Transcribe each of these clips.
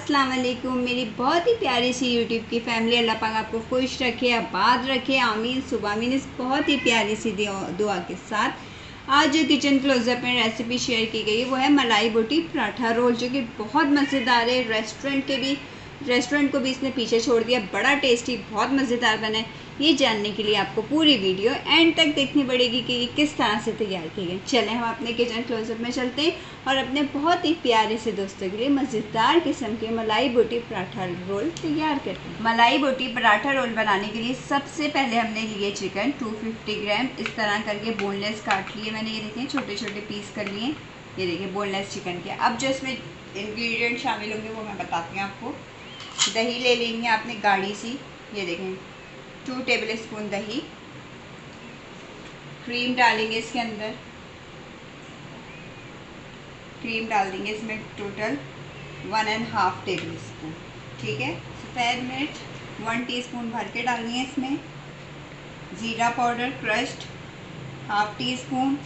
अस्सलाम वालेकुम। मेरी बहुत ही प्यारी सी यूट्यूब की फैमिली, अल्लाह पाक आपको खुश रखे, आबाद रखे, आमीन सुबह आमीन। इस बहुत ही प्यारी सी दुआ के साथ आज जो किचन क्लोजअप में रेसिपी शेयर की गई है वो है मलाई बोटी पराठा रोल, जो कि बहुत मज़ेदार है। रेस्टोरेंट को भी इसने पीछे छोड़ दिया। बड़ा टेस्टी, बहुत मज़ेदार बना है। ये जानने के लिए आपको पूरी वीडियो एंड तक देखनी पड़ेगी कि किस तरह से तैयार की गई। चलें हम अपने किचन क्लोजअप में चलते हैं और अपने बहुत ही प्यारे से दोस्तों के लिए मज़ेदार किस्म के मलाई बोटी पराठा रोल तैयार करते हैं। मलाई बोटी पराठा रोल बनाने के लिए सबसे पहले हमने लिए चिकन 250 ग्राम। इस तरह करके बोनलेस काट लिए मैंने, ये देखें छोटे छोटे पीस कर लिए। ये देखिए बोनलेस चिकन के। अब जो इसमें इंग्रेडिएंट शामिल होंगे वो मैं बताती हूँ आपको। दही ले लेंगे आपने गाढ़ी सी, ये देखें 2 टेबल स्पून दही। क्रीम डालेंगे इसके अंदर, क्रीम डाल देंगे इसमें टोटल 1.5 टेबल स्पून। ठीक है। सफ़ेद मिर्च 1 टीस्पून भर के डालनी है इसमें। ज़ीरा पाउडर क्रश्ड 1/2 टीस्पून।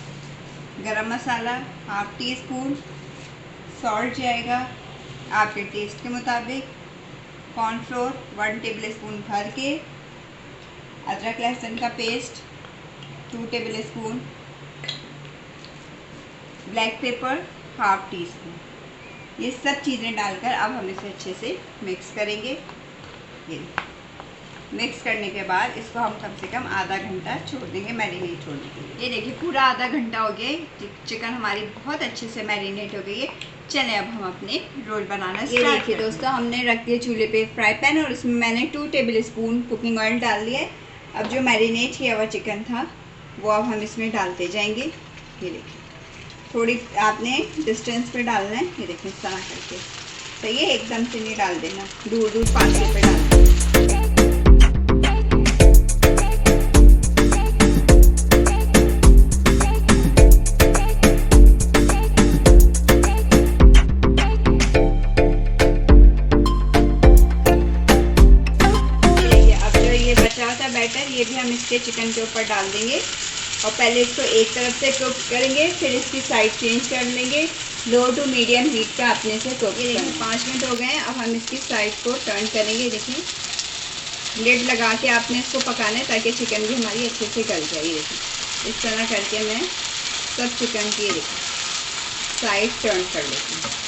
गरम मसाला 1/2 टीस्पून। सॉल्ट जाएगा आपके टेस्ट के मुताबिक। कॉर्नफ्लोर 1 टेबल स्पून भर के। अदरक लहसुन का paste 2 table spoon. Black pepper 1/2 teaspoon. ये सब चीज़ें डालकर अब हम इसे अच्छे से मिक्स करेंगे। ये मिक्स करने के बाद इसको हम कम से कम आधा घंटा छोड़ देंगे मैरिनेट होने के लिए। ये देखिए पूरा आधा घंटा हो गया। चिकन हमारी बहुत अच्छे से मैरिनेट हो गई है। चलें अब हम अपने रोल बनाना स्टार्ट। ये देखिए दोस्तों, हमने रख दिया चूल्हे पे फ्राई पैन और उसमें मैंने 2 टेबल स्पून कुकिंग ऑयल डाल दिया है। अब जो मैरिनेट किया हुआ चिकन था वो अब हम इसमें डालते जाएंगे। ये देखिए थोड़ी आपने डिस्टेंस पे डालना है। ये देखिए इस तरह करके, तो ये एकदम से नहीं डाल देना, दूर दूर फासले पे डालना। बैटर ये भी हम इसके चिकन के ऊपर डाल देंगे और पहले इसको एक तरफ से कुक करेंगे, फिर इसकी साइड चेंज कर लेंगे। लो टू मीडियम हीट पे अपने से कुक। ये देखिए 5 मिनट हो गए हैं। अब हम इसकी साइड को टर्न करेंगे। देखिए लिड लगा के आपने इसको पकाना है ताकि चिकन भी हमारी अच्छे से गल जाए। देखिए इस तरह करके मैं सब चिकन की देखिए साइड टर्न कर लेती हूँ।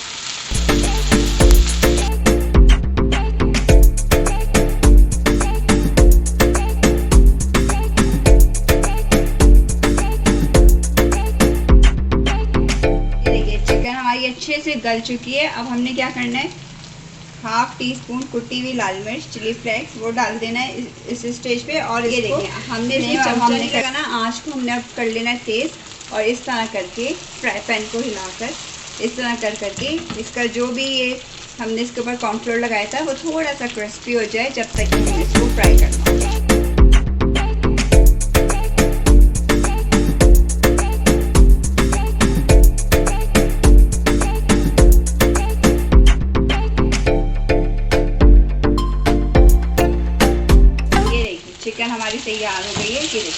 अच्छे से गल चुकी है। अब हमने क्या करना है, 1/2 टीस्पून कुटी हुई लाल मिर्च चिली फ्लेक्स वो डाल देना है इस स्टेज पे। और ये देखिए हमने हमने लगाना, आँच को हमने अब कर लेना है तेज़ और इस तरह करके फ्राई पैन को हिलाकर इस तरह करके इसका जो भी ये हमने इसके ऊपर कॉर्नफ्लोर लगाया था वो थोड़ा सा क्रिस्पी हो जाए, जब तक कि हम इसको फ्राई करना है। चिकन हमारी तैयार हो गई है। ये देखिए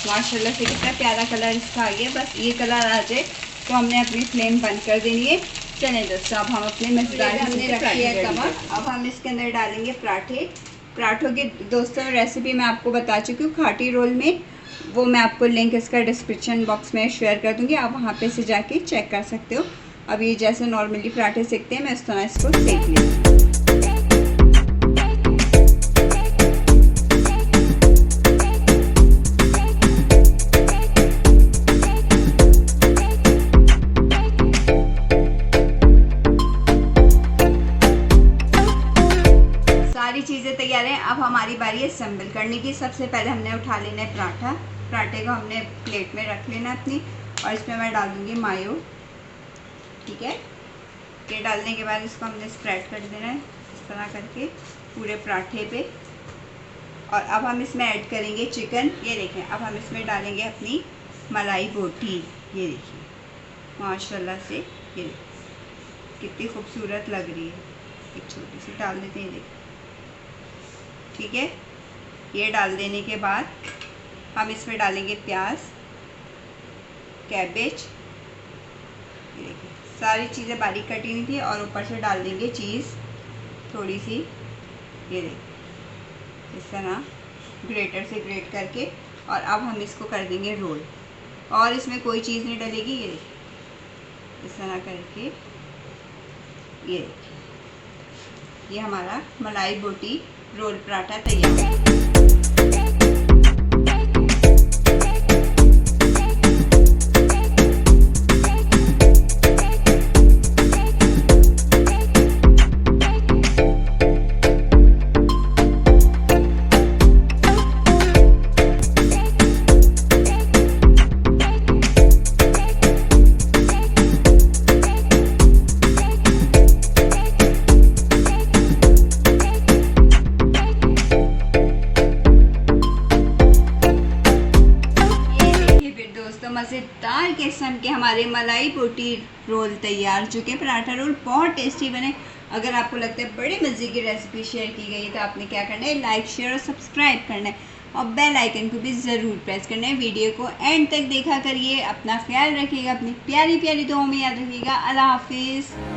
माशाल्लाह से कितना प्यारा कलर इसका आ गया। बस ये कलर आ जाए तो हमने अपनी फ्लेम बंद कर देनी है। चलें दोस्तों, अब हम अपने मज़ेदार हमने रखी है तवा। अब हम इसके अंदर डालेंगे पराठों की दोस्तों रेसिपी मैं आपको बता चुकी हूँ खाटी रोल में। वो मैं आपको लिंक इसका डिस्क्रिप्शन बॉक्स में शेयर कर दूँगी, आप वहाँ पर से जाके चेक कर सकते हो। अब ये जैसे नॉर्मली पराठे सेकते हैं मैं इस तरह इसको सेक लेती हूँ। सारी चीज़ें तैयार हैं। अब हमारी बारी है असेंबल करने की। सबसे पहले हमने उठा लेना है पराठे को हमने प्लेट में रख लेना अपनी, और इसमें मैं डाल दूँगी मायो। ठीक है, ये डालने के बाद इसको हमने स्प्रेड कर देना है इस तरह करके पूरे पराठे पे। और अब हम इसमें ऐड करेंगे चिकन। ये देखें अब हम इसमें डालेंगे अपनी मलाई बोटी। ये देखिए माशाल्लाह से ये कितनी खूबसूरत लग रही है। एक छोटी सी डाल देते हैं, देखिए ठीक है। ये डाल देने के बाद हम इसमें डालेंगे प्याज, कैबेज, ये देखिए सारी चीज़ें बारीक कटी हुई थी और ऊपर से डाल देंगे चीज़ थोड़ी सी। ये देखिए इस तरह ग्रेटर से ग्रेट करके, और अब हम इसको कर देंगे रोल। और इसमें कोई चीज़ नहीं डलेगी। ये देखिए इस तरह करके ये देखिए, ये हमारा मलाई बोटी रोल पराठा तैयार है। मज़ेदार किस्म के हमारे मलाई बोटी रोल तैयार चुके हैं। पराठा रोल बहुत टेस्टी बने। अगर आपको लगता है बड़े मज़े की रेसिपी शेयर की गई है तो आपने क्या करना है, लाइक शेयर और सब्सक्राइब करना है और बेल आइकन को भी ज़रूर प्रेस करना है। वीडियो को एंड तक देखा करिए। अपना ख्याल रखिएगा, अपनी प्यारी प्यारी दुआओं में याद रखिएगा। अल्लाह हाफिज़।